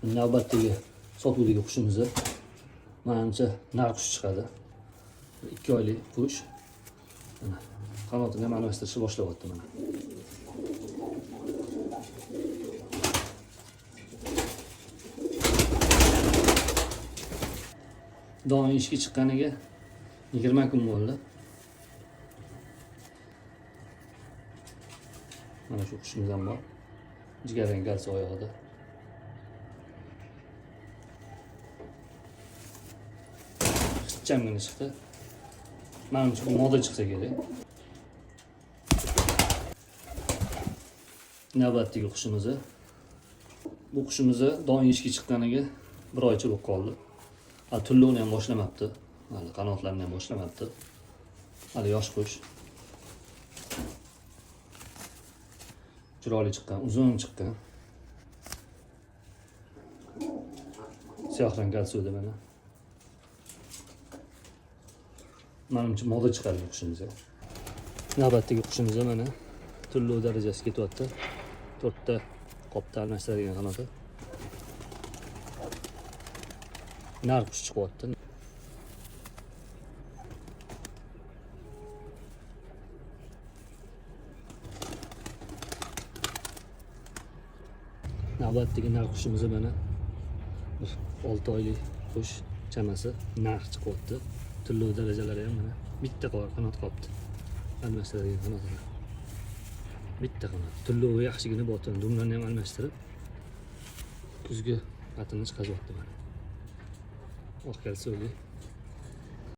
Navbatdagi sotuvdagi qushimizni menimcha nar qush chiqadi. 2 oylik qush. Mana qanotini ham almashtirishni boshlayapti mana. Don ishga chiqqaniga 20 kun bo'ldi. Mana shu qushimiz ham bor. Jigarrang galsi oyog'ida. Ixchamgina chiqdi. Menimcha bu moda chiqsa kerak. Navbatdagi qushimiz. Bu qushimiz don ishga chiqqaniga 1 oycha bo'lib qoldi. Hali tullovni ham boshlamabdi. Hali qanotlarini ham boshlamabdi. Hali yosh qush. Chiroyli chiqqan, uzun chiqqan. Siyoh rang galsudi mana. Menimcha moda chiqadi bu qushimiz. Navbatdagi qushimiz mana tullov darajasiga ketyapti. 4 ta qopda almashtiradigan qanoti. Nar qush chiqyapti. Navbatdagi nar qushimiz mana 6 oylik qush chamasi nar chiqyapti. Tullov darajalari ham mana bitta qanot qopti. Almashtiradigan qanotlar. Bitta qanot. Tullovi yaxshigina botin, dumlarni ham almashtirib kuzgi patini chiqaryapti mana. Oq kalsiyli